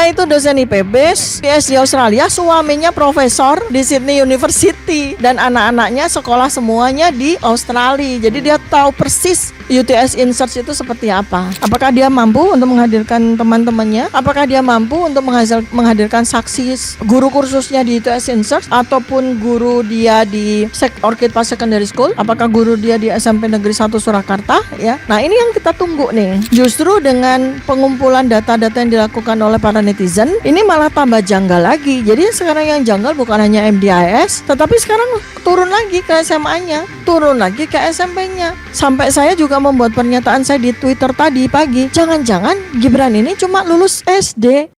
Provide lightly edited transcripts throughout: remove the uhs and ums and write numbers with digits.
itu dosen IPB, PS di Australia, suaminya profesor di Sydney University, dan anak-anaknya sekolah semuanya di Australia. Jadi dia tahu persis UTS InSearch itu seperti apa. Apakah dia mampu untuk menghadirkan teman-temannya? Apakah dia mampu untuk menghadirkan saksi guru kursusnya di UTS InSearch ataupun guru dia di Orchid Park Secondary School? Apakah guru dia di SMP Negeri 1 Surakarta? Ya. Nah, ini yang kita tunggu nih. Justru dengan pengumpulan data-data yang dilakukan oleh para netizen, ini malah tambah janggal lagi. Jadi sekarang yang janggal bukan hanya MDIS, tetapi sekarang turun lagi ke SMA-nya, turun lagi ke SMP-nya. Sampai saya juga membuat pernyataan saya di Twitter tadi pagi, jangan-jangan Gibran ini cuma lulus SD.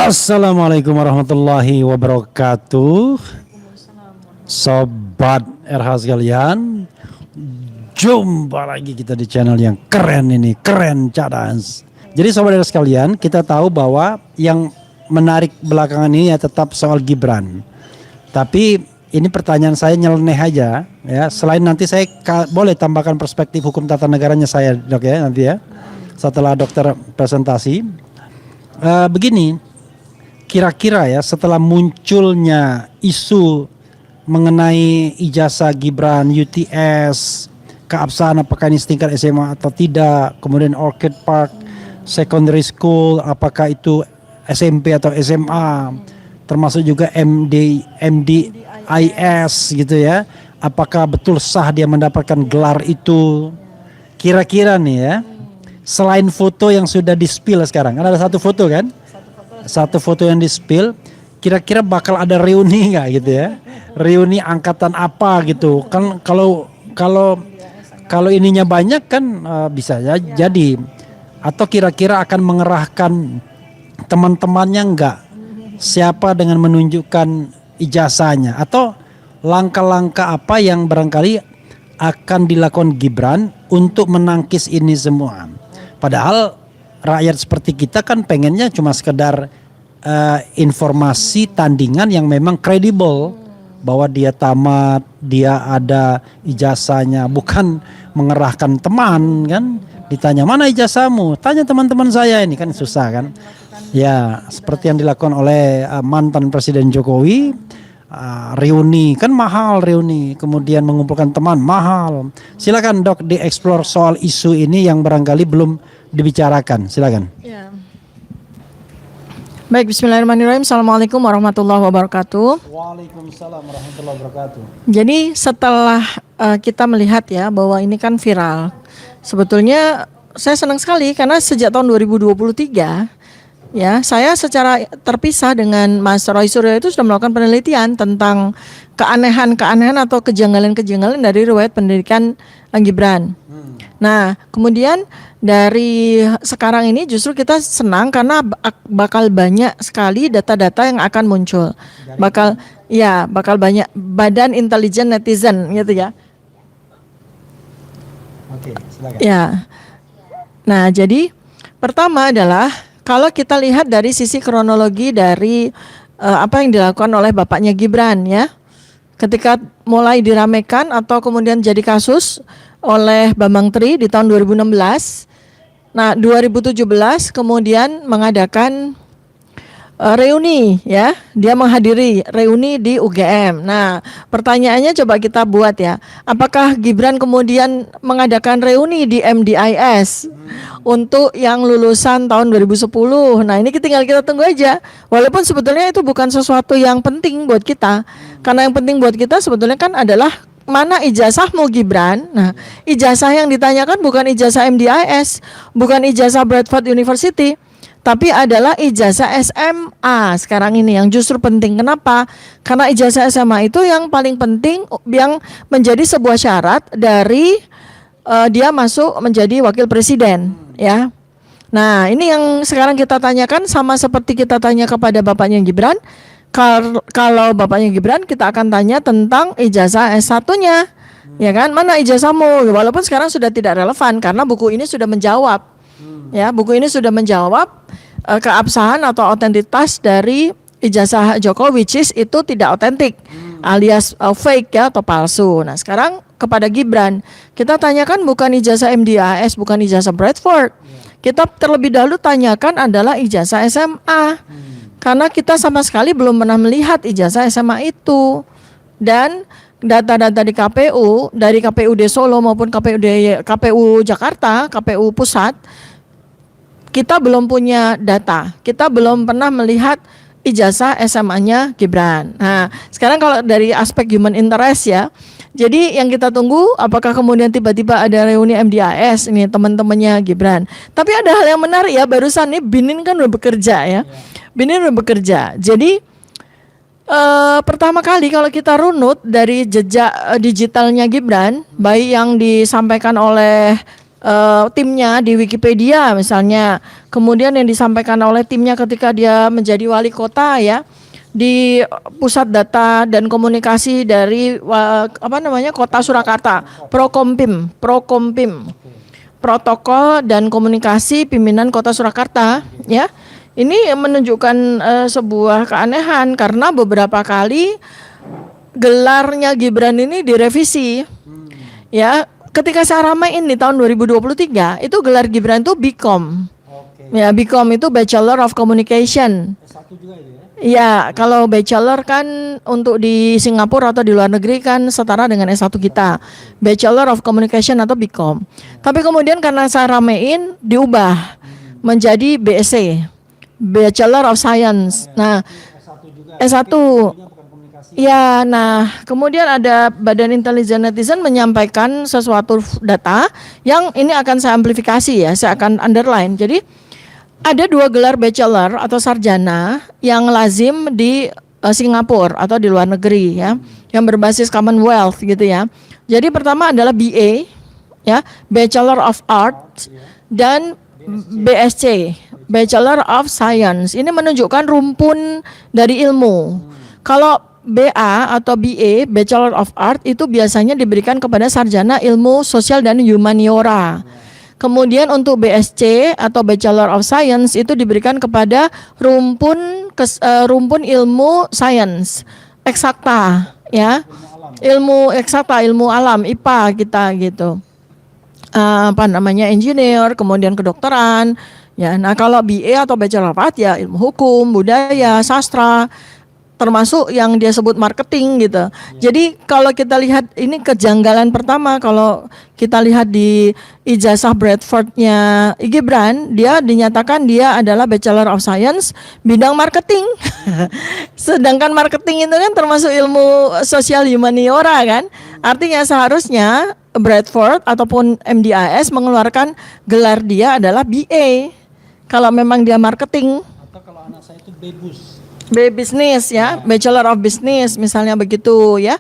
Assalamualaikum warahmatullahi wabarakatuh. Sobat RH sekalian, jumpa lagi kita di channel yang keren ini, keren cadas. Jadi sobat RH sekalian, kita tahu bahwa yang menarik belakangan ini ya tetap soal Gibran. Tapi ini pertanyaan saya nyeleneh aja ya. Selain nanti saya boleh tambahkan perspektif hukum tata negaranya saya, Dok, ya, nanti ya. Setelah dokter presentasi. Begini, kira-kira ya setelah munculnya isu mengenai ijazah Gibran, UTS, keabsahan apakah ini setingkat SMA atau tidak, kemudian Orchid Park Secondary School apakah itu SMP atau SMA, termasuk juga MDIS gitu ya, apakah betul sah dia mendapatkan gelar itu. Kira-kira nih ya, selain foto yang sudah di-spill sekarang, kan ada satu foto kan? Satu foto yang di-spill, kira-kira bakal ada reuni nggak gitu ya? Reuni angkatan apa gitu? Kan kalau ininya banyak kan bisa jadi. Atau kira-kira akan mengerahkan teman-temannya nggak? Siapa dengan menunjukkan ijazahnya? Atau langkah-langkah apa yang barangkali akan dilakukan Gibran untuk menangkis ini semua? Padahal rakyat seperti kita kan pengennya cuma sekedar informasi tandingan yang memang kredibel, bahwa dia tamat, dia ada ijazahnya, bukan mengerahkan teman kan. Ditanya mana ijazahmu, tanya teman-teman saya, ini kan susah kan. Ya seperti yang dilakukan oleh mantan Presiden Jokowi. Reuni kan mahal, reuni kemudian mengumpulkan teman mahal. Silakan Dok dieksplor soal isu ini yang barangkali belum dibicarakan, silakan. Ya. Baik, bismillahirrahmanirrahim. Assalamualaikum warahmatullahi wabarakatuh. Waalaikumsalam warahmatullahi wabarakatuh. Jadi setelah kita melihat ya bahwa ini kan viral, sebetulnya saya senang sekali karena sejak tahun 2023 ya, saya secara terpisah dengan Mas Roy Suryo itu sudah melakukan penelitian tentang keanehan-keanehan atau kejanggalan-kejanggalan dari riwayat pendidikan Gibran. Nah, kemudian dari sekarang ini justru kita senang karena bakal banyak sekali data-data yang akan muncul. Bakal banyak badan intelijen netizen gitu ya. Oke, silakan. Ya. Nah, jadi pertama adalah kalau kita lihat dari sisi kronologi dari apa yang dilakukan oleh bapaknya Gibran ya. Ketika mulai diramekan atau kemudian jadi kasus oleh Bambang Tri di tahun 2016. Nah, 2017 kemudian mengadakan reuni ya. Dia menghadiri reuni di UGM. Nah, pertanyaannya coba kita buat ya. Apakah Gibran kemudian mengadakan reuni di MDIS untuk yang lulusan tahun 2010? Nah, ini tinggal kita tunggu aja. Walaupun sebetulnya itu bukan sesuatu yang penting buat kita. Karena yang penting buat kita sebetulnya kan adalah mana ijazahmu Gibran. Nah, ijazah yang ditanyakan bukan ijazah MDIS, bukan ijazah Bradford University, tapi adalah ijazah SMA sekarang ini yang justru penting. Kenapa? Karena ijazah SMA itu yang paling penting, yang menjadi sebuah syarat dari dia masuk menjadi wakil presiden. ya. Nah, ini yang sekarang kita tanyakan sama seperti kita tanya kepada bapaknya Gibran. Kalau bapaknya Gibran, kita akan tanya tentang ijazah S1-nya. Ya kan? Mana ijazahmu? Walaupun sekarang sudah tidak relevan karena buku ini sudah menjawab. Ya, buku ini sudah menjawab keabsahan atau otentitas dari ijazah Joko, which is itu tidak otentik, alias fake ya atau palsu. Nah, sekarang kepada Gibran, kita tanyakan bukan ijazah MDAS, bukan ijazah Bradford. Kita terlebih dahulu tanyakan adalah ijazah SMA. Karena kita sama sekali belum pernah melihat ijazah SMA itu. Dan data-data di KPU, dari KPUD Solo maupun KPU Jakarta, KPU Pusat, kita belum punya data. Kita belum pernah melihat ijazah SMA-nya Gibran. Nah, sekarang kalau dari aspek human interest ya, jadi yang kita tunggu apakah kemudian tiba-tiba ada reuni MDAS ini teman-temannya Gibran. Tapi ada hal yang menarik ya, barusan nih Binin kan udah bekerja ya. Binin udah bekerja. Jadi pertama kali kalau kita runut dari jejak digitalnya Gibran, baik yang disampaikan oleh timnya di Wikipedia misalnya, kemudian yang disampaikan oleh timnya ketika dia menjadi wali kota ya, di pusat data dan komunikasi dari Kota Surakarta, Prokompim, protokol dan komunikasi pimpinan Kota Surakarta ya. Ini menunjukkan sebuah keanehan karena beberapa kali gelarnya Gibran ini direvisi ya. Ketika saya ramein di tahun 2023 itu gelar Gibran itu BCom. Ya, BCom itu Bachelor of Communication. S1 juga itu ya? Iya, kalau bachelor kan untuk di Singapura atau di luar negeri kan setara dengan S1 kita. Bachelor of Communication atau BCom. Tapi kemudian karena saya ramein diubah menjadi BSc, Bachelor of Science. Nah, S1. Ya, nah kemudian ada Badan Intelijen Netizen menyampaikan sesuatu data yang ini akan saya amplifikasi ya, saya akan underline. Jadi ada 2 gelar bachelor atau sarjana yang lazim di Singapura atau di luar negeri ya, yang berbasis Commonwealth gitu ya. Jadi pertama adalah BA ya, Bachelor of Arts, dan BSc, Bachelor of Science. Ini menunjukkan rumpun dari ilmu. Kalau BA atau BA, Bachelor of Art, itu biasanya diberikan kepada sarjana ilmu sosial dan humaniora. Kemudian untuk BSc atau Bachelor of Science itu diberikan kepada rumpun ilmu sains, eksakta ya. Ilmu eksakta, ilmu alam, IPA kita gitu. Engineer, kemudian kedokteran. Ya, nah kalau BA atau Bachelor of Art ya ilmu hukum, budaya, sastra, termasuk yang dia sebut marketing gitu. Jadi kalau kita lihat ini kejanggalan pertama, kalau kita lihat di ijazah Bradford-nya Gibran, dia dinyatakan dia adalah Bachelor of Science bidang marketing. Sedangkan marketing itu kan termasuk ilmu sosial humaniora kan. Artinya seharusnya Bradford ataupun MDIS mengeluarkan gelar dia adalah BA. Kalau memang dia marketing. Atau kalau anak saya itu BBUS. Business ya, Bachelor of Business misalnya begitu ya.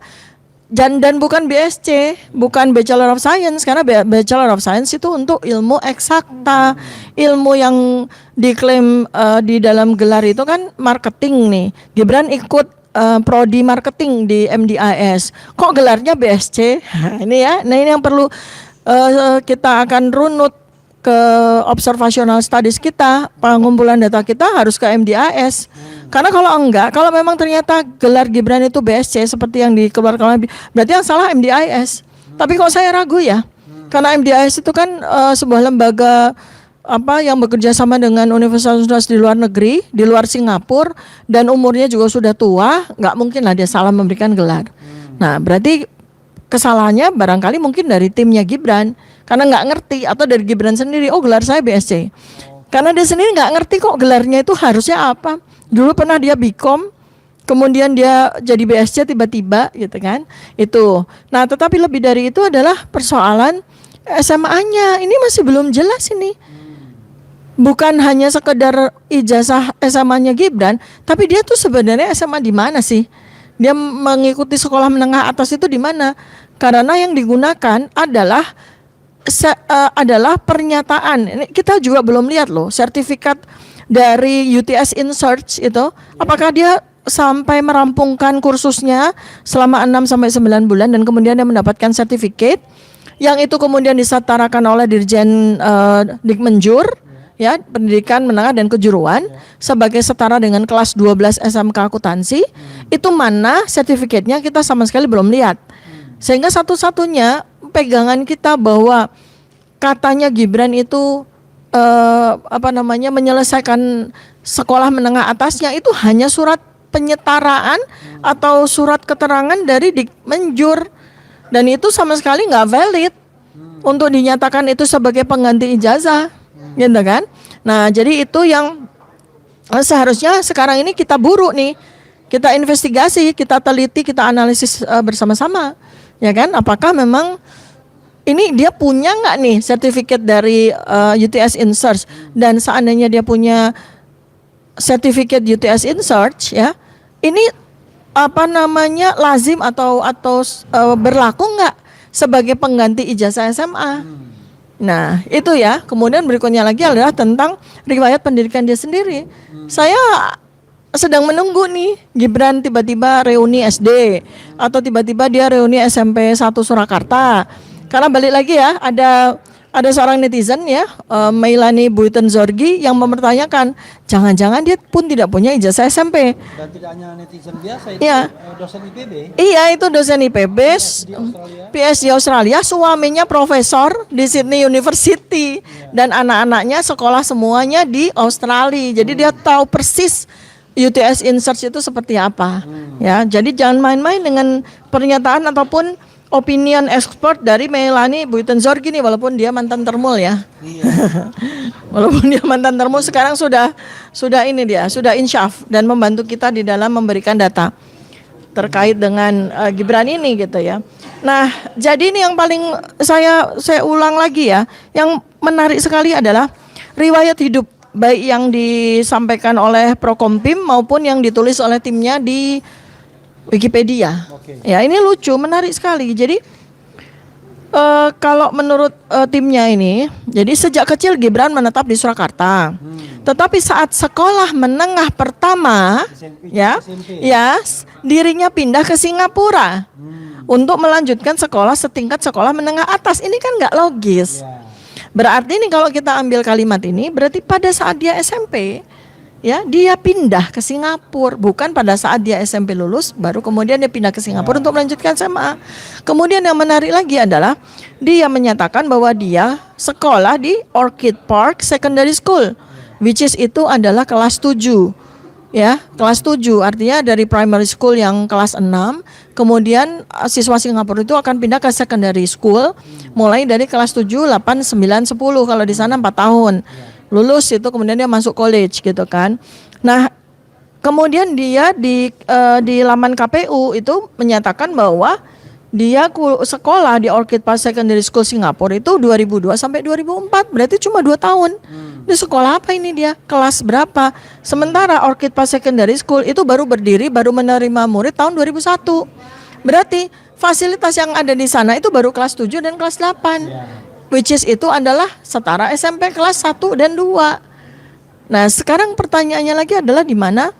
Dan bukan BSc, bukan Bachelor of Science, karena Bachelor of Science itu untuk ilmu eksakta. Ilmu yang diklaim di dalam gelar itu kan marketing nih. Gibran ikut prodi marketing di MDIS. Kok gelarnya BSc? Ini ya. Nah, ini yang perlu kita akan runut ke observational studies kita, pengumpulan data kita harus ke MDIS. Karena kalau enggak, kalau memang ternyata gelar Gibran itu BSc seperti yang dikeluarkan oleh, berarti yang salah MDIS. Tapi kok saya ragu ya, karena MDIS itu kan sebuah lembaga yang bekerja sama dengan universitas di luar negeri, di luar Singapura, dan umurnya juga sudah tua, nggak mungkin lah dia salah memberikan gelar. Nah, berarti kesalahannya barangkali mungkin dari timnya Gibran, karena nggak ngerti, atau dari Gibran sendiri, oh gelar saya BSc. Karena dia sendiri nggak ngerti kok gelarnya itu harusnya apa. Dulu pernah dia BCom, kemudian dia jadi BSc tiba-tiba gitu kan. Itu. Nah, tetapi lebih dari itu adalah persoalan SMA-nya. Ini masih belum jelas ini. Bukan hanya sekedar ijazah SMA-nya Gibran, tapi dia tuh sebenarnya SMA di mana sih? Dia mengikuti sekolah menengah atas itu di mana? Karena yang digunakan adalah adalah pernyataan. Ini kita juga belum lihat loh sertifikat dari UTS in Search itu, apakah dia sampai merampungkan kursusnya selama 6 sampai 9 bulan dan kemudian dia mendapatkan sertifikat yang itu kemudian disetarakan oleh Dirjen Dikmenjur ya, pendidikan menengah dan kejuruan sebagai setara dengan kelas 12 SMK akuntansi. Itu mana sertifikatnya kita sama sekali belum lihat. Sehingga satu-satunya pegangan kita bahwa katanya Gibran itu menyelesaikan sekolah menengah atasnya itu hanya surat penyetaraan atau surat keterangan dari Dikmenjur, dan itu sama sekali nggak valid untuk dinyatakan itu sebagai pengganti ijazah, gitu kan? Nah, jadi itu yang seharusnya sekarang ini kita buru nih, kita investigasi, kita teliti, kita analisis bersama-sama, ya kan? Apakah memang ini dia punya nggak nih sertifikat dari UTS in Search, dan seandainya dia punya sertifikat UTS in Search ya, ini lazim atau berlaku nggak sebagai pengganti ijazah SMA? Nah itu ya. Kemudian berikutnya lagi adalah tentang riwayat pendidikan dia sendiri. Saya sedang menunggu nih Gibran tiba-tiba reuni SD atau tiba-tiba dia reuni SMP 1 Surakarta. Karena balik lagi ya, ada seorang netizen ya, Meilani Buitenzorgi, yang mempertanyakan jangan-jangan dia pun tidak punya ijazah SMP. Dan tidak hanya netizen biasa, itu Ya. dosen IPB. Iya, itu dosen IPB, PS di Australia, suaminya profesor di Sydney University, dan anak-anaknya sekolah semuanya di Australia. Jadi dia tahu persis UTS in Search itu seperti apa. Ya, jadi jangan main-main dengan pernyataan ataupun opinion expert dari Meilani Buitenzorgi nih, walaupun dia mantan termul ya. Walaupun dia mantan termul, sekarang sudah insyaf dan membantu kita di dalam memberikan data terkait dengan Gibran ini gitu ya. Nah, jadi ini yang paling saya ulang lagi ya, yang menarik sekali adalah riwayat hidup baik yang disampaikan oleh Prokompim maupun yang ditulis oleh timnya di Wikipedia. Ya, ini lucu, menarik sekali. Jadi kalau menurut timnya ini, jadi sejak kecil Gibran menetap di Surakarta. Tetapi saat sekolah menengah pertama, dirinya pindah ke Singapura untuk melanjutkan sekolah setingkat sekolah menengah atas. Ini kan nggak logis. Berarti ini kalau kita ambil kalimat ini, berarti pada saat dia SMP, ya, dia pindah ke Singapura, bukan pada saat dia SMP lulus baru kemudian dia pindah ke Singapura untuk melanjutkan SMA. Kemudian yang menarik lagi adalah dia menyatakan bahwa dia sekolah di Orchid Park Secondary School, which is itu adalah kelas 7. Ya, kelas 7 artinya dari primary school yang kelas 6, kemudian siswa Singapura itu akan pindah ke secondary school mulai dari kelas 7, 8, 9, 10, kalau di sana 4 tahun. Lulus itu kemudian dia masuk college gitu kan. Nah, kemudian dia di laman KPU itu menyatakan bahwa dia sekolah di Orchid Park Secondary School Singapura itu 2002 sampai 2004, berarti cuma 2 tahun. Di sekolah apa ini dia? Kelas berapa? Sementara Orchid Park Secondary School itu baru berdiri, baru menerima murid tahun 2001. Berarti fasilitas yang ada di sana itu baru kelas 7 dan kelas 8. Which is itu adalah setara SMP kelas 1 dan 2. Nah, sekarang pertanyaannya lagi adalah di mana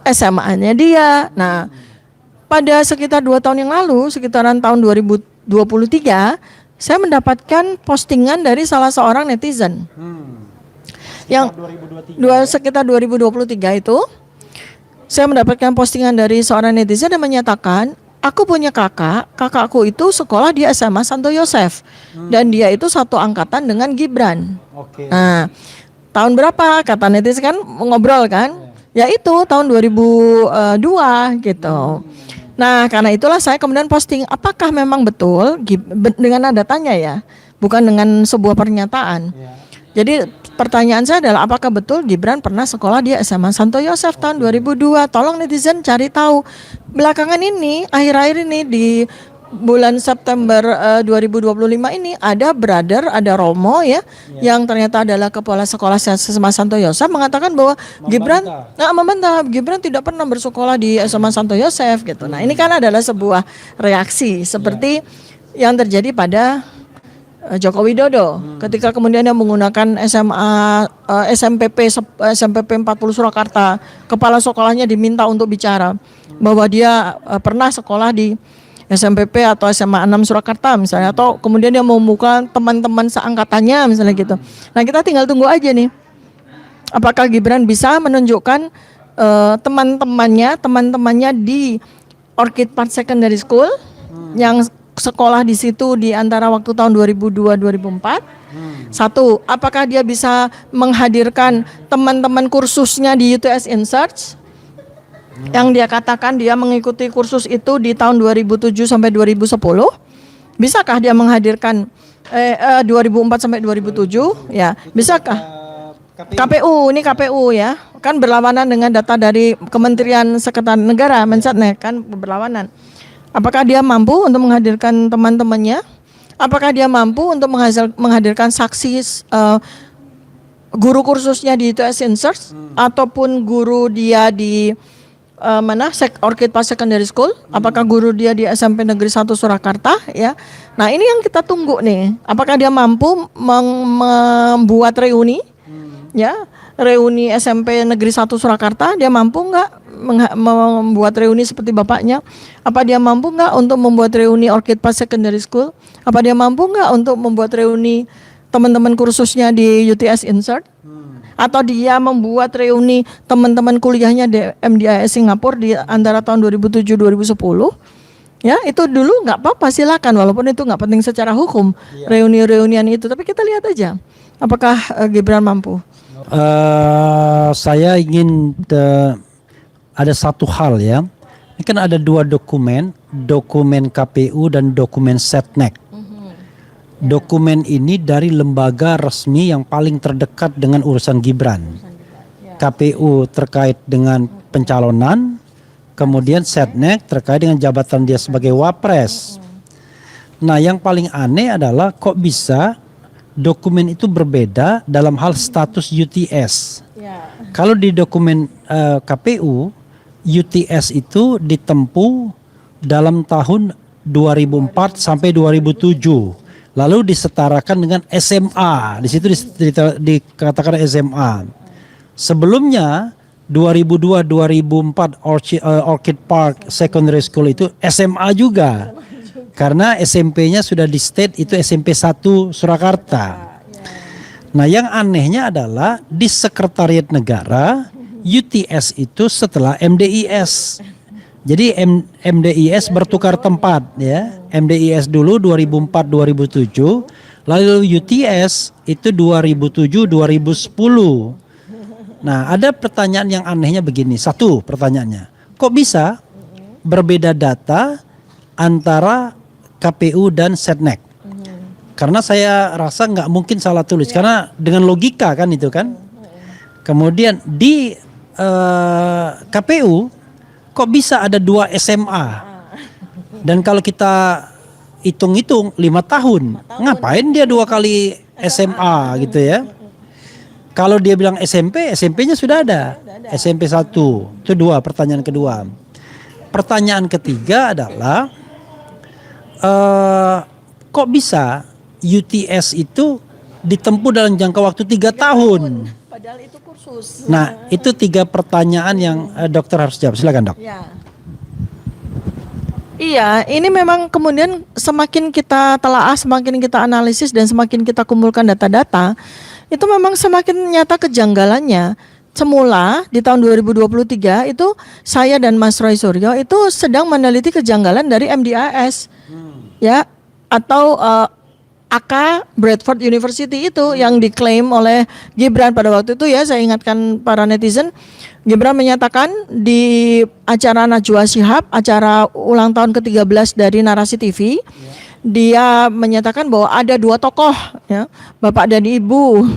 SMA-nya dia. Nah, pada sekitar 2 tahun yang lalu, sekitaran tahun 2023, saya mendapatkan postingan dari salah seorang netizen. Yang sekitar 2023 itu, saya mendapatkan postingan dari seorang netizen yang menyatakan, aku punya kakakku itu sekolah di SMA Santo Yosef, dan dia itu satu angkatan dengan Gibran. Nah, tahun berapa? Kata netizen kan ngobrol kan? Ya itu tahun 2002 gitu. Nah, karena itulah saya kemudian posting, apakah memang betul dengan nada tanya ya, bukan dengan sebuah pernyataan. Jadi pertanyaan saya adalah apakah betul Gibran pernah sekolah di SMA Santo Yosef tahun 2002? Tolong netizen cari tahu. Belakangan ini, akhir-akhir ini di bulan September 2025 ini ada Romo ya, yang ternyata adalah kepala sekolah SMA Santo Yosef mengatakan bahwa Gibran membantah Gibran tidak pernah bersekolah di SMA Santo Yosef gitu. Nah, ini kan adalah sebuah reaksi seperti yang terjadi pada Joko Widodo ketika kemudian dia menggunakan SMPP 40 Surakarta, kepala sekolahnya diminta untuk bicara bahwa dia pernah sekolah di SMPP atau SMA 6 Surakarta misalnya, atau kemudian dia membuka teman-teman seangkatannya misalnya gitu. Nah, kita tinggal tunggu aja nih apakah Gibran bisa menunjukkan teman-temannya di Orchid Park Secondary School yang sekolah di situ di antara waktu tahun 2002-2004. Satu, apakah dia bisa menghadirkan teman-teman kursusnya di UTS InSearch yang dia katakan dia mengikuti kursus itu di tahun 2007 sampai 2010? Bisakah dia menghadirkan 2004 sampai 2007 ya? Bisakah? KPU, ini KPU ya, kan berlawanan dengan data dari Kementerian Sekretariat Negara, Mensetnek kan berlawanan. Apakah dia mampu untuk menghadirkan teman-temannya? Apakah dia mampu untuk menghadirkan saksi guru kursusnya di UTS InSearch ataupun guru dia di Orchid Park Secondary School? Apakah guru dia di SMP Negeri 1 Surakarta ya? Nah, ini yang kita tunggu nih. Apakah dia mampu membuat reuni? Ya, reuni SMP Negeri 1 Surakarta, dia mampu nggak membuat reuni seperti bapaknya? Apa dia mampu nggak untuk membuat reuni Orchid Park Secondary School? Apa dia mampu nggak untuk membuat reuni teman-teman kursusnya di UTS InSearch? Atau dia membuat reuni teman-teman kuliahnya di MDIS Singapura di antara tahun 2007-2010? Ya, itu dulu nggak apa-apa, silakan, walaupun itu nggak penting secara hukum, reuni-reunian itu. Tapi kita lihat aja, apakah Gibran mampu? Saya ingin ada satu hal ya. Ini kan ada dua dokumen KPU dan dokumen Setnek. Dokumen ini dari lembaga resmi yang paling terdekat dengan urusan Gibran. KPU terkait dengan pencalonan, kemudian Setnek terkait dengan jabatan dia sebagai wapres. Nah, yang paling aneh adalah kok bisa dokumen itu berbeda dalam hal status UTS. Kalau di dokumen KPU, UTS itu ditempuh dalam tahun 2004 sampai 2007. Lalu disetarakan dengan SMA. Di situ dikatakan SMA. Sebelumnya 2002-2004 Orchid Park Secondary School itu SMA juga. Karena SMP-nya sudah di state itu SMP 1 Surakarta. Nah, yang anehnya adalah di Sekretariat Negara UTS itu setelah MDIS. Jadi MDIS bertukar tempat ya. MDIS dulu 2004-2007, lalu UTS itu 2007-2010. Nah, ada pertanyaan yang anehnya begini. Satu pertanyaannya, kok bisa berbeda data antara KPU dan Setnek? Karena saya rasa nggak mungkin salah tulis, karena dengan logika kan itu kan. Kemudian di KPU kok bisa ada 2 SMA? Dan kalau kita hitung-hitung 5 tahun, ngapain dia 2 kali SMA gitu ya? Kalau dia bilang SMP, SMP-nya sudah ada. SMP 1, itu 2, pertanyaan kedua. Pertanyaan ketiga adalah kok bisa UTS itu ditempuh dalam jangka waktu 3 tahun? Padahal itu kursus. Nah, itu 3 pertanyaan yang dokter harus jawab. Silakan, Dok. Ya. Iya, ini memang kemudian semakin kita telaah, semakin kita analisis dan semakin kita kumpulkan data-data, itu memang semakin nyata kejanggalannya. Semula di tahun 2023 itu saya dan Mas Roy Suryo itu sedang meneliti kejanggalan dari MDIS. Ya, atau AK Bradford University itu yang diklaim oleh Gibran pada waktu itu ya. Saya ingatkan para netizen, Gibran menyatakan di acara Najwa Shihab, acara ulang tahun ke-13 dari Narasi TV, dia menyatakan bahwa ada 2 tokoh ya, Bapak dan Ibu,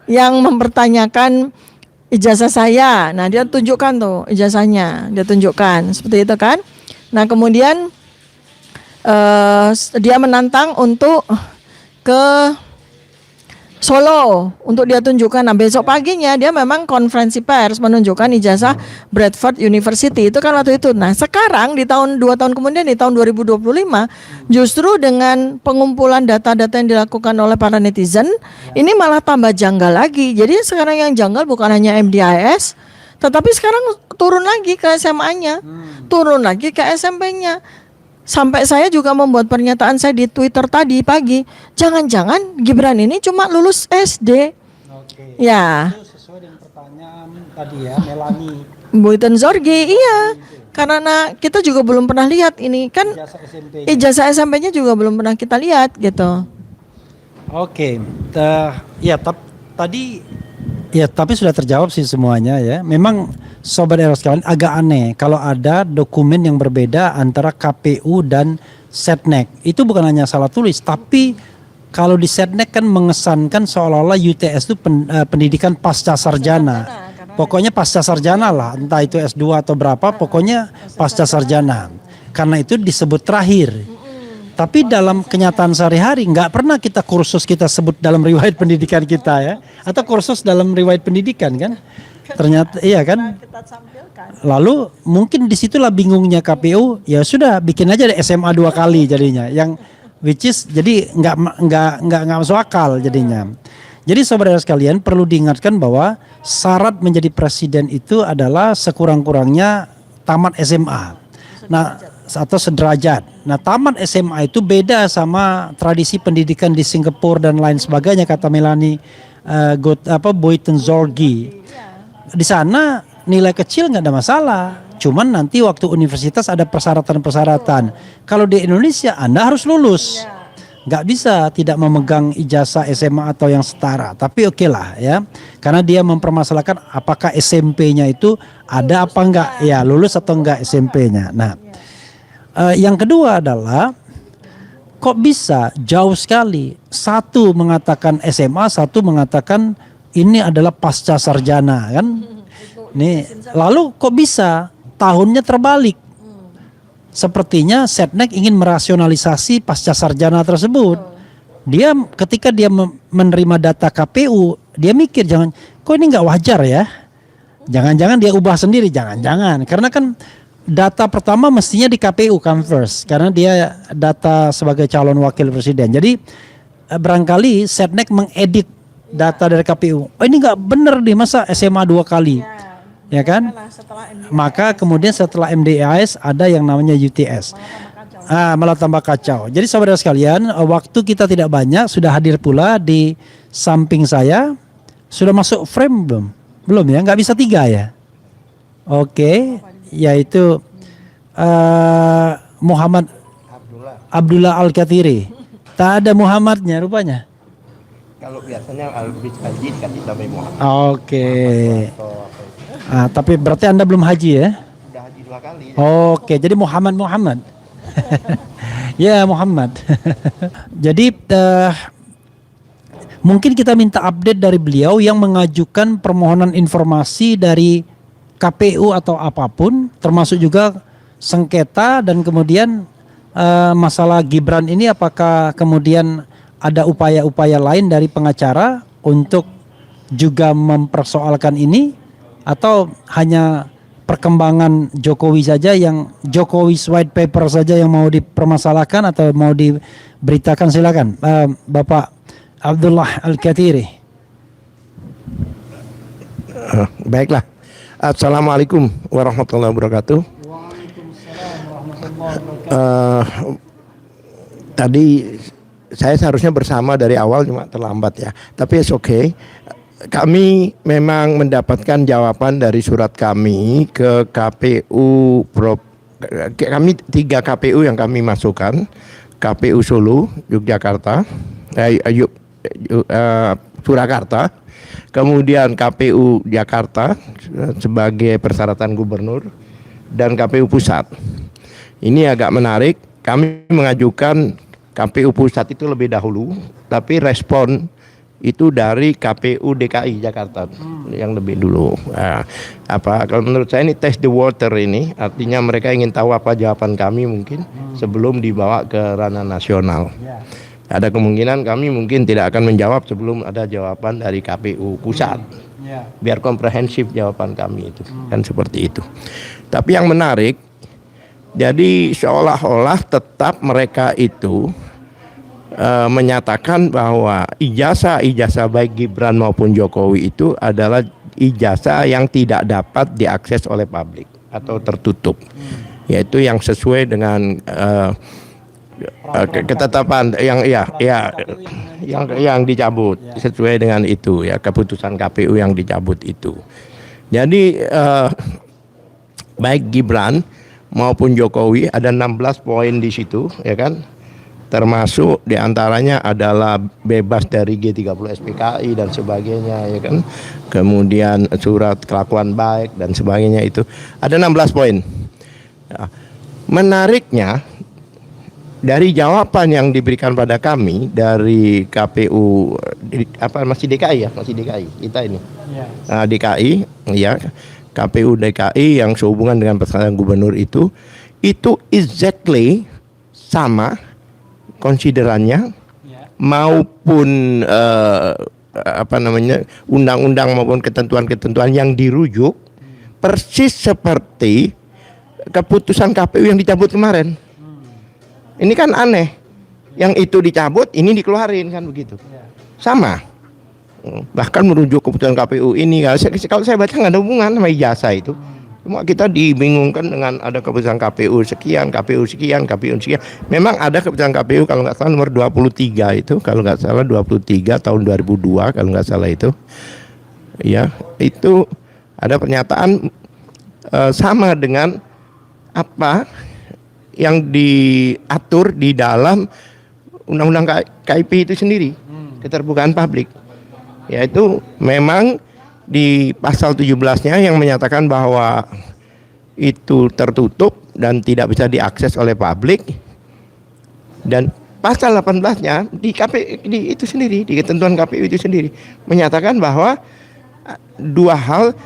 yang mempertanyakan ijazah saya. Nah, dia tunjukkan tuh ijazahnya, dia tunjukkan seperti itu kan. Nah, kemudian dia menantang untuk ke Solo untuk dia tunjukkan. Nah besok paginya dia memang konferensi pers menunjukkan ijazah Bradford University itu kan waktu itu. Nah sekarang di 2 tahun kemudian di tahun 2025 justru dengan pengumpulan data-data yang dilakukan oleh para netizen ini malah tambah janggal lagi. Jadi sekarang yang janggal bukan hanya MDIS tetapi sekarang turun lagi ke SMA-nya, turun lagi ke SMP-nya. Sampai saya juga membuat pernyataan saya di Twitter tadi pagi, jangan-jangan Gibran ini cuma lulus SD. Oke. Ya, Itu sesuai dengan pertanyaan tadi ya, Melani. Buiten Zorgi, iya. Karena kita juga belum pernah lihat ini kan Ijazah SMP. ijazah SMP-nya juga belum pernah kita lihat gitu. Oke, tadi ya tapi sudah terjawab sih semuanya ya. Memang Sobat Eros sekalian agak aneh kalau ada dokumen yang berbeda antara KPU dan Setnek. Itu bukan hanya salah tulis, tapi kalau di Setnek kan mengesankan seolah-olah UTS itu pendidikan pasca sarjana. Pokoknya pasca sarjana lah, entah itu S2 atau berapa, pokoknya pasca sarjana. Karena itu disebut terakhir. Tapi dalam kenyataan sehari-hari nggak pernah kita sebut dalam riwayat pendidikan kita ya, atau kursus dalam riwayat pendidikan kan. Ternyata iya kan. Lalu mungkin disitulah bingungnya KPU, ya sudah bikin aja SMA 2 kali jadinya, yang which is jadi nggak masuk akal jadinya. Jadi saudara sekalian perlu diingatkan bahwa syarat menjadi presiden itu adalah sekurang-kurangnya tamat SMA. Nah atau sederajat. Nah tamat SMA itu beda sama tradisi pendidikan di Singapura dan lain sebagainya kata Melanie Buiten Zorgi. Di sana nilai kecil nggak ada masalah. Cuman nanti waktu universitas ada persyaratan-persyaratan. Kalau di Indonesia Anda harus lulus. Nggak bisa tidak memegang ijazah SMA atau yang setara. Tapi oke lah ya. Karena dia mempermasalahkan apakah SMP-nya itu ada apa enggak. Ya lulus atau enggak SMP-nya. Nah yang kedua adalah kok bisa jauh sekali. Satu mengatakan SMA, satu mengatakan ini adalah pasca sarjana kan. Nih, lalu kok bisa tahunnya terbalik? Sepertinya Setnek ingin merasionalisasi pasca sarjana tersebut. Dia ketika dia menerima data KPU, dia mikir kok ini nggak wajar ya? Jangan-jangan dia ubah sendiri, jangan-jangan. Karena kan data pertama mestinya di KPU come first, karena dia data sebagai calon wakil presiden. Jadi barangkali Setnek mengedit data dari KPU. Oh ini nggak bener nih, masa SMA 2 kali. Ya kan? Maka kemudian setelah MDIS ada yang namanya UTS. Malah tambah kacau. Jadi saudara sekalian, waktu kita tidak banyak, sudah hadir pula di samping saya. Sudah masuk frame belum? Belum ya, nggak bisa 3 ya. Oke, yaitu Muhammad Abdullah Al-Kathiri. Tak ada Muhammadnya rupanya. Kalau biasanya Al-Bid Haji dikasih nama Muhammad. Oke. Tapi berarti Anda belum haji ya? Udah haji 2 kali. Oke, jadi Muhammad. Ya Muhammad. Jadi mungkin kita minta update dari beliau yang mengajukan permohonan informasi dari KPU atau apapun, termasuk juga sengketa dan kemudian masalah Gibran ini apakah kemudian ada upaya-upaya lain dari pengacara untuk juga mempersoalkan ini atau hanya perkembangan Jokowi saja yang Jokowi's white paper saja yang mau dipermasalahkan atau mau diberitakan, silakan Bapak Abdullah Al-Kathiri. Baiklah. Assalamualaikum warahmatullahi wabarakatuh. Tadi saya seharusnya bersama dari awal, cuma terlambat ya. Tapi it's okay. Kami memang mendapatkan jawaban dari surat kami ke KPU. Kami 3 KPU yang kami masukkan. KPU Solo, Yogyakarta, Surakarta. Kemudian KPU Jakarta sebagai persyaratan gubernur. Dan KPU Pusat. Ini agak menarik. Kami mengajukan KPU Pusat itu lebih dahulu, tapi respon itu dari KPU DKI Jakarta yang lebih dulu. Kalau menurut saya ini test the water ini, artinya mereka ingin tahu apa jawaban kami mungkin sebelum dibawa ke ranah nasional. Ada kemungkinan kami mungkin tidak akan menjawab sebelum ada jawaban dari KPU pusat. Biar komprehensif jawaban kami itu. Kan seperti itu. Tapi yang menarik, jadi seolah-olah tetap mereka itu menyatakan bahwa ijazah baik Gibran maupun Jokowi itu adalah ijazah yang tidak dapat diakses oleh publik atau tertutup. Yaitu yang sesuai dengan ketetapan yang dicabut sesuai dengan itu ya, keputusan KPU yang dicabut itu. Jadi baik Gibran maupun Jokowi ada 16 poin di situ ya kan, termasuk diantaranya adalah bebas dari G30 SPKI dan sebagainya ya kan, kemudian surat kelakuan baik dan sebagainya, itu ada 16 poin. Menariknya dari jawaban yang diberikan pada kami dari KPU masih DKI kita ini DKI ya, KPU DKI yang sehubungan dengan persyaratan gubernur itu exactly sama konsiderannya maupun undang-undang maupun ketentuan-ketentuan yang dirujuk persis seperti keputusan KPU yang dicabut kemarin. Ini kan aneh, yang itu dicabut, ini dikeluarin kan begitu, sama. Bahkan merujuk keputusan KPU ini, kalau saya baca nggak ada hubungan sama ijazah itu. Cuma kita dibingungkan dengan ada keputusan KPU sekian, KPU sekian, KPU sekian. Memang ada keputusan KPU kalau nggak salah nomor 23 itu, kalau nggak salah 23 tahun 2002 kalau nggak salah itu. Ya, itu ada pernyataan sama dengan apa yang diatur di dalam undang-undang KIP itu sendiri, keterbukaan publik. Yaitu memang di pasal 17-nya yang menyatakan bahwa itu tertutup dan tidak bisa diakses oleh publik. Dan pasal 18-nya di itu sendiri, di ketentuan KPU itu sendiri menyatakan bahwa dua hal.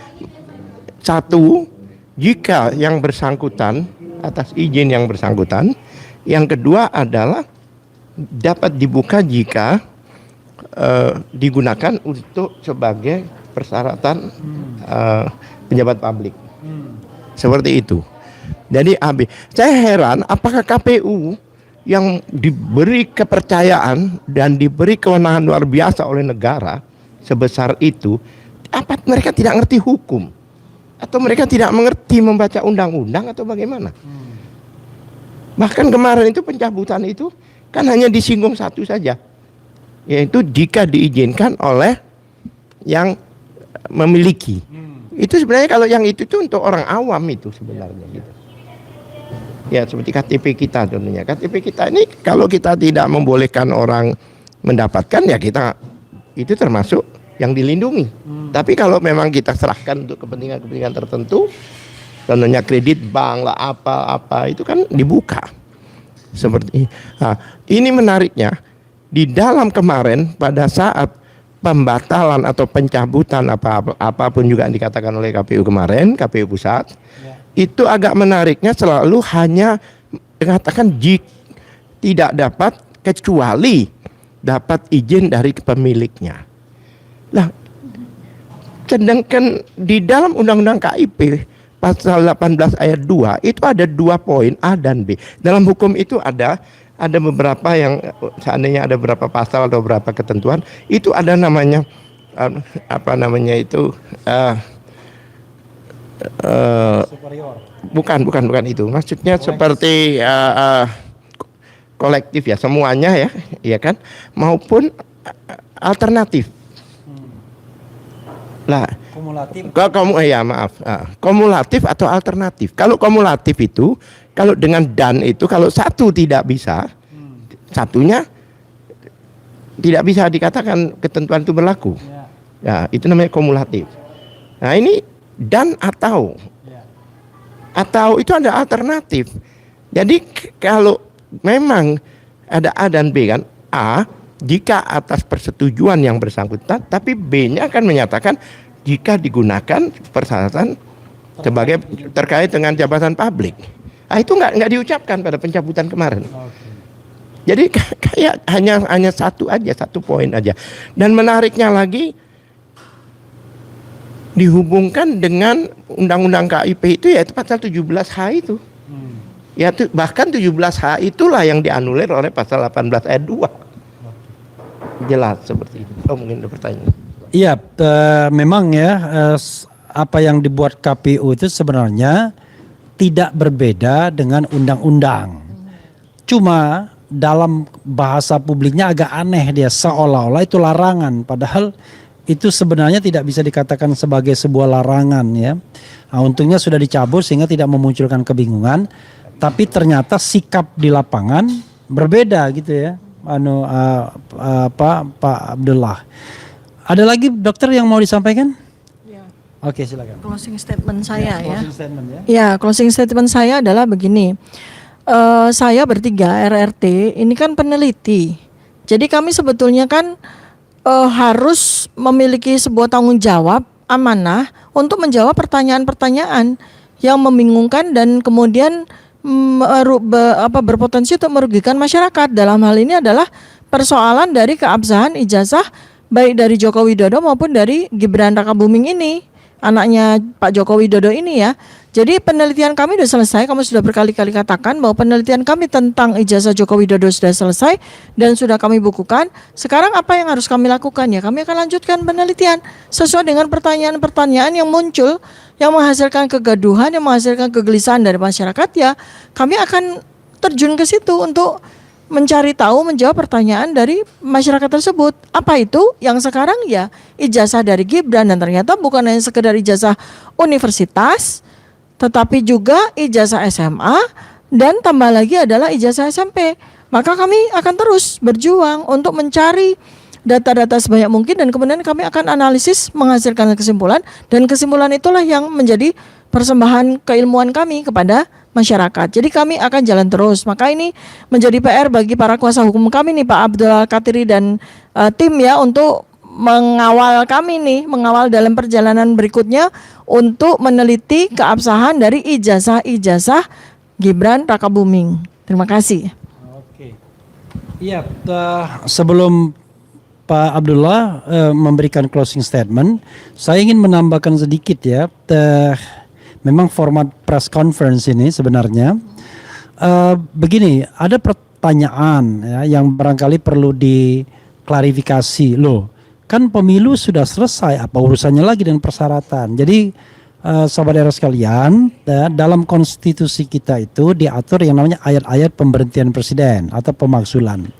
Satu, jika yang bersangkutan atas izin yang bersangkutan. Yang kedua adalah dapat dibuka jika digunakan untuk sebagai persyaratan pejabat publik. Seperti itu. Jadi saya heran apakah KPU yang diberi kepercayaan dan diberi kewenangan luar biasa oleh negara sebesar itu, apa mereka tidak ngerti hukum? Atau mereka tidak mengerti membaca undang-undang atau bagaimana? Bahkan kemarin itu pencabutan itu kan hanya disinggung satu saja, yaitu jika diizinkan oleh yang memiliki. Itu sebenarnya kalau yang itu untuk orang awam itu sebenarnya gitu. Ya seperti KTP kita tentunya. KTP kita ini kalau kita tidak membolehkan orang mendapatkan, ya kita itu termasuk yang dilindungi. Tapi kalau memang kita serahkan untuk kepentingan-kepentingan tertentu, contohnya kredit bank lah apa itu kan dibuka. Seperti ini menariknya di dalam kemarin pada saat pembatalan atau pencabutan apapun juga yang dikatakan oleh KPU kemarin, KPU pusat, itu agak menariknya selalu hanya mengatakan jika tidak dapat kecuali dapat izin dari pemiliknya. Nah, sedangkan di dalam Undang-Undang KIP pasal 18 ayat 2 itu ada 2 poin A dan B. Dalam hukum itu ada beberapa yang seandainya ada beberapa pasal atau beberapa ketentuan itu ada namanya bukan itu. Maksudnya seperti kolektif ya, semuanya ya kan, maupun alternatif. Lah, kumulatif atau alternatif. Kalau kumulatif itu, kalau dengan dan itu, kalau satu tidak bisa, satunya tidak bisa dikatakan ketentuan itu berlaku. Ya, itu namanya kumulatif. Nah ini dan atau itu ada alternatif. Jadi kalau memang ada A dan B kan, A jika atas persetujuan yang bersangkutan, tapi B-nya akan menyatakan jika digunakan persyaratan sebagai terkait dengan jabatan publik. Itu nggak diucapkan pada pencabutan kemarin. Jadi kayak hanya satu poin aja. Dan menariknya lagi dihubungkan dengan undang-undang KIP itu, yaitu pasal 17H itu. Ya, bahkan 17H itulah yang dianulir oleh pasal 18 ayat 2. Jelas seperti itu. Oh, mungkin ada pertanyaan. Iya, memang ya apa yang dibuat KPU itu sebenarnya tidak berbeda dengan undang-undang. Cuma dalam bahasa publiknya agak aneh, dia seolah-olah itu larangan, padahal itu sebenarnya tidak bisa dikatakan sebagai sebuah larangan ya. Nah, untungnya sudah dicabut sehingga tidak memunculkan kebingungan, tapi ternyata sikap di lapangan berbeda gitu ya. Pak Abdullah. Ada lagi dokter yang mau disampaikan? Ya. Oke, silakan. Closing statement saya ya. Closing statement ya. Ya, closing statement saya adalah begini. Saya bertiga RRT ini kan peneliti. Jadi kami sebetulnya kan harus memiliki sebuah tanggung jawab amanah untuk menjawab pertanyaan-pertanyaan yang membingungkan dan kemudian berpotensi untuk merugikan masyarakat. Dalam hal ini adalah persoalan dari keabsahan ijazah baik dari Joko Widodo maupun dari Gibran Rakabuming ini, anaknya Pak Joko Widodo ini ya. Jadi penelitian kami sudah selesai. Kami sudah berkali-kali katakan bahwa penelitian kami tentang ijazah Joko Widodo sudah selesai dan sudah kami bukukan. Sekarang apa yang harus kami lakukan ya? Kami akan lanjutkan penelitian sesuai dengan pertanyaan-pertanyaan yang muncul, yang menghasilkan kegaduhan, yang menghasilkan kegelisahan dari masyarakat ya. Kami akan terjun ke situ untuk mencari tahu, menjawab pertanyaan dari masyarakat tersebut. Apa itu? Yang sekarang ya ijazah dari Gibran, dan ternyata bukan hanya sekedar ijazah universitas, tetapi juga ijazah SMA dan tambah lagi adalah ijazah SMP. Maka kami akan terus berjuang untuk mencari data-data sebanyak mungkin dan kemudian kami akan analisis menghasilkan kesimpulan, dan kesimpulan itulah yang menjadi persembahan keilmuan kami kepada masyarakat. Jadi kami akan jalan terus. Maka ini menjadi PR bagi para kuasa hukum kami nih, Pak Abdul Katiri dan tim ya, untuk mengawal kami nih, mengawal dalam perjalanan berikutnya untuk meneliti keabsahan dari ijazah-ijazah Gibran Rakabuming. Terima kasih. Oke. Iya, sebelum Pak Abdullah memberikan closing statement, saya ingin menambahkan sedikit ya. Memang format press conference ini sebenarnya begini, ada pertanyaan ya, yang barangkali perlu diklarifikasi. Loh, kan pemilu sudah selesai, apa urusannya lagi dengan persyaratan? Jadi saudara sekalian, dalam konstitusi kita itu diatur yang namanya ayat-ayat pemberhentian presiden atau pemakzulan.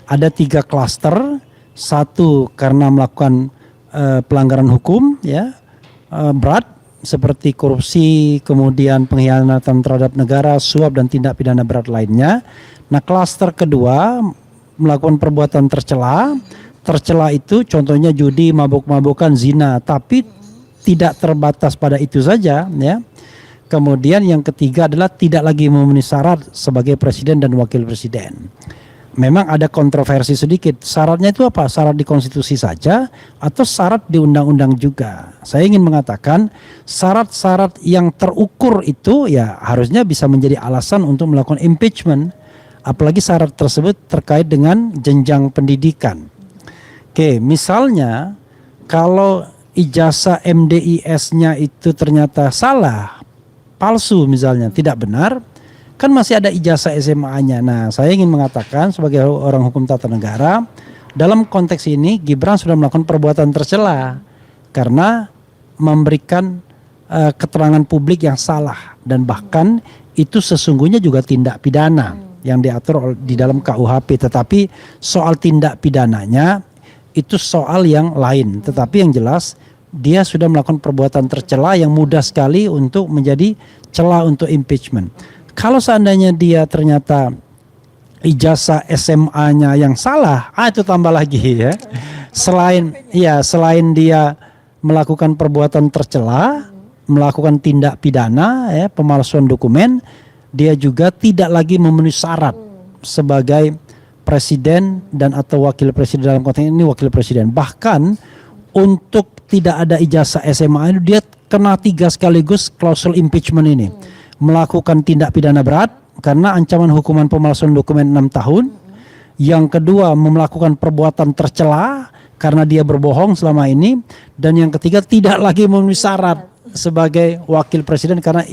Ada 3 klaster. Satu karena melakukan pelanggaran hukum ya berat seperti korupsi, kemudian pengkhianatan terhadap negara, suap dan tindak pidana berat lainnya. Nah, klaster kedua melakukan perbuatan tercela. Tercela itu contohnya judi, mabuk-mabukan, zina, tapi tidak terbatas pada itu saja ya. Kemudian yang ketiga adalah tidak lagi memenuhi syarat sebagai presiden dan wakil presiden. Memang ada kontroversi sedikit. Syaratnya itu apa? Syarat di konstitusi saja atau syarat di undang-undang juga? Saya ingin mengatakan syarat-syarat yang terukur itu ya harusnya bisa menjadi alasan untuk melakukan impeachment. Apalagi syarat tersebut terkait dengan jenjang pendidikan. Oke, misalnya kalau ijazah MDIS-nya itu ternyata salah, palsu misalnya, tidak benar, kan masih ada ijazah SMA-nya. Nah, saya ingin mengatakan sebagai orang hukum tata negara, dalam konteks ini Gibran sudah melakukan perbuatan tercela karena memberikan keterangan publik yang salah, dan bahkan itu sesungguhnya juga tindak pidana yang diatur di dalam KUHP. Tetapi soal tindak pidananya itu soal yang lain. Tetapi yang jelas dia sudah melakukan perbuatan tercela yang mudah sekali untuk menjadi celah untuk impeachment. Kalau seandainya dia ternyata ijazah SMA-nya yang salah, itu tambah lagi ya. Selain dia melakukan perbuatan tercela, melakukan tindak pidana ya, pemalsuan dokumen, dia juga tidak lagi memenuhi syarat sebagai presiden dan atau wakil presiden. Dalam konteks ini wakil presiden. Bahkan untuk tidak ada ijazah SMA dia kena 3 sekaligus klausul impeachment ini. Melakukan tindak pidana berat karena ancaman hukuman pemalsuan dokumen 6 tahun, Yang kedua, melakukan perbuatan tercela karena dia berbohong selama ini. Dan yang ketiga, tidak lagi memenuhi syarat sebagai wakil presiden karena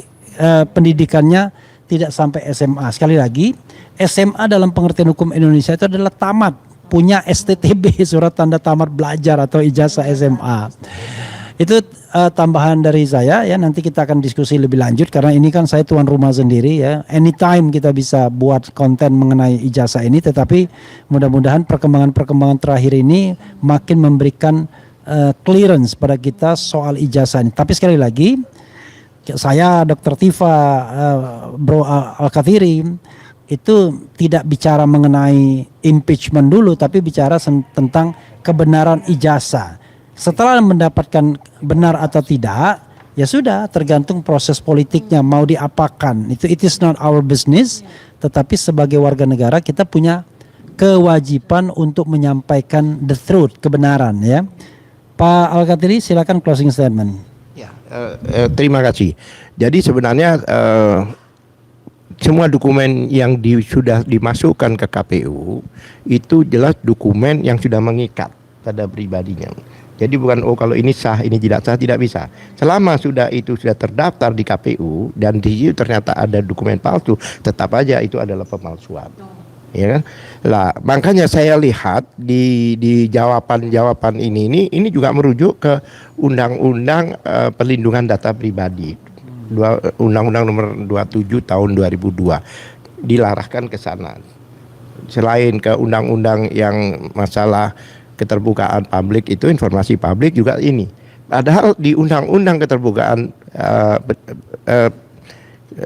pendidikannya tidak sampai SMA. Sekali lagi, SMA dalam pengertian hukum Indonesia itu adalah tamat, punya STTB, surat tanda tamat belajar atau ijazah SMA. Itu tambahan dari saya ya, nanti kita akan diskusi lebih lanjut karena ini kan saya tuan rumah sendiri ya. Anytime kita bisa buat konten mengenai ijazah ini, tetapi mudah-mudahan perkembangan-perkembangan terakhir ini makin memberikan clearance pada kita soal ijazah ini. Tapi sekali lagi, saya Dr. Tifa, Bro Al-Kathiri itu tidak bicara mengenai impeachment dulu, tapi bicara tentang kebenaran ijazah. Setelah mendapatkan benar atau tidak, ya sudah tergantung proses politiknya mau diapakan. Itu it is not our business, tetapi sebagai warga negara kita punya kewajiban untuk menyampaikan the truth, kebenaran ya. Pak Al-Kathiri silakan closing statement. Ya, terima kasih. Jadi sebenarnya semua dokumen yang sudah dimasukkan ke KPU itu jelas dokumen yang sudah mengikat pada pribadinya. Jadi bukan kalau ini sah, ini tidak sah, tidak bisa. Selama itu sudah terdaftar di KPU dan di situ ternyata ada dokumen palsu, tetap aja itu adalah pemalsuan. Ya kan? Lah, makanya saya lihat di jawaban ini juga merujuk ke Undang-Undang Perlindungan Data Pribadi. Undang-Undang nomor 27 tahun 2002 dilarahkan ke sana. Selain ke undang-undang yang masalah keterbukaan publik itu informasi publik juga ini. Padahal di undang-undang keterbukaan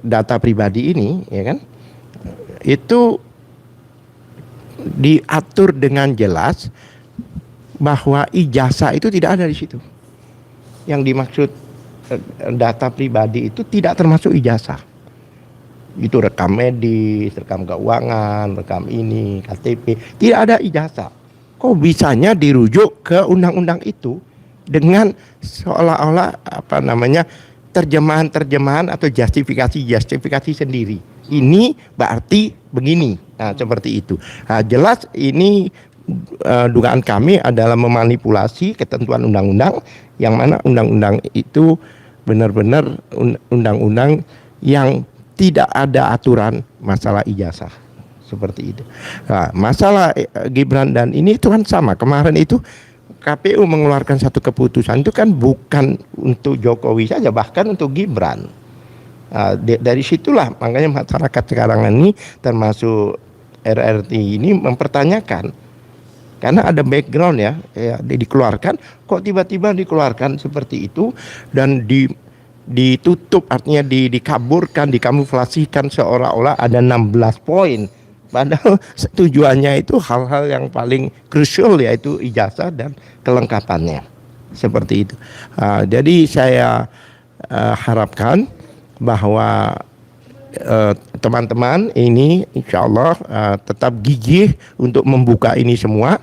data pribadi ini, ya kan, itu diatur dengan jelas bahwa ijazah itu tidak ada di situ. Yang dimaksud data pribadi itu tidak termasuk ijazah. Itu rekam medis, rekam keuangan, rekam ini, KTP, tidak ada ijazah. Kok bisanya dirujuk ke undang-undang itu dengan seolah-olah terjemahan atau justifikasi sendiri. Ini berarti begini, nah, seperti itu. Nah, jelas ini dugaan kami adalah memanipulasi ketentuan undang-undang, yang mana undang-undang itu benar-benar undang-undang yang tidak ada aturan masalah ijazah. Seperti itu. Nah, masalah Gibran dan ini itu kan sama. Kemarin itu KPU mengeluarkan satu keputusan itu kan bukan untuk Jokowi saja, bahkan untuk Gibran. Nah, dari situlah makanya masyarakat sekarang ini termasuk RRT ini mempertanyakan, karena ada background ya dikeluarkan, kok tiba-tiba dikeluarkan seperti itu dan ditutup, artinya dikaburkan, dikamuflasikan seolah-olah ada 16 poin. Padahal tujuannya itu hal-hal yang paling krusial, yaitu ijazah dan kelengkapannya. Seperti itu. Jadi saya harapkan bahwa teman-teman ini insya Allah tetap gigih untuk membuka ini semua.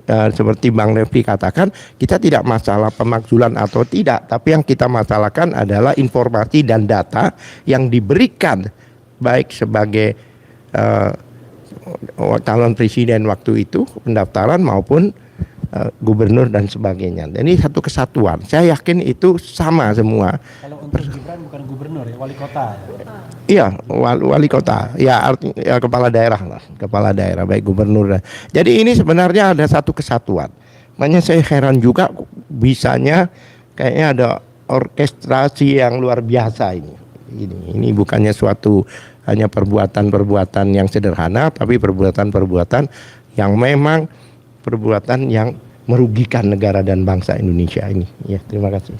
Seperti Bang Refli katakan, kita tidak masalah pemakzulan atau tidak, tapi yang kita masalahkan adalah informasi dan data yang diberikan baik sebagai calon presiden waktu itu pendaftaran maupun gubernur dan sebagainya. Ini satu kesatuan. Saya yakin itu sama semua. Kalau untuk Gibran bukan gubernur ya, wali kota. Iya, wali kota. Ya, artinya kepala daerah lah, kepala daerah baik gubernur. Jadi ini sebenarnya ada satu kesatuan. Makanya saya heran juga bisanya kayaknya ada orkestrasi yang luar biasa ini. Ini bukannya suatu hanya perbuatan-perbuatan yang sederhana, tapi perbuatan-perbuatan yang memang perbuatan yang merugikan negara dan bangsa Indonesia ini. Ya, terima kasih.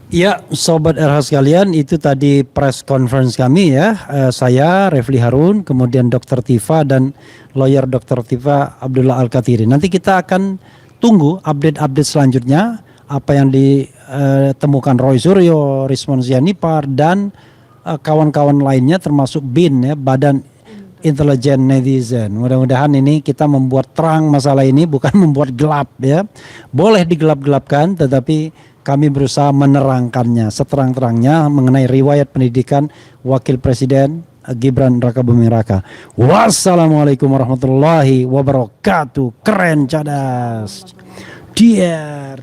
Ya, Sobat RH sekalian, itu tadi press conference kami ya. Saya Refli Harun, kemudian Dr. Tifa dan lawyer Dr. Tifa Abdullah Al-Kathiri. Nanti kita akan tunggu update-update selanjutnya, apa yang ditemukan Roy Suryo, Rismon Sianipar dan kawan-kawan lainnya termasuk BIN ya, Badan Intelijen Netizen. Mudah-mudahan ini kita membuat terang masalah ini, bukan membuat gelap ya. Boleh digelap-gelapkan, tetapi kami berusaha menerangkannya seterang-terangnya mengenai riwayat pendidikan Wakil Presiden Gibran Raka Buming Raka. Wassalamualaikum warahmatullahi wabarakatuh. Keren, cadas. Diar.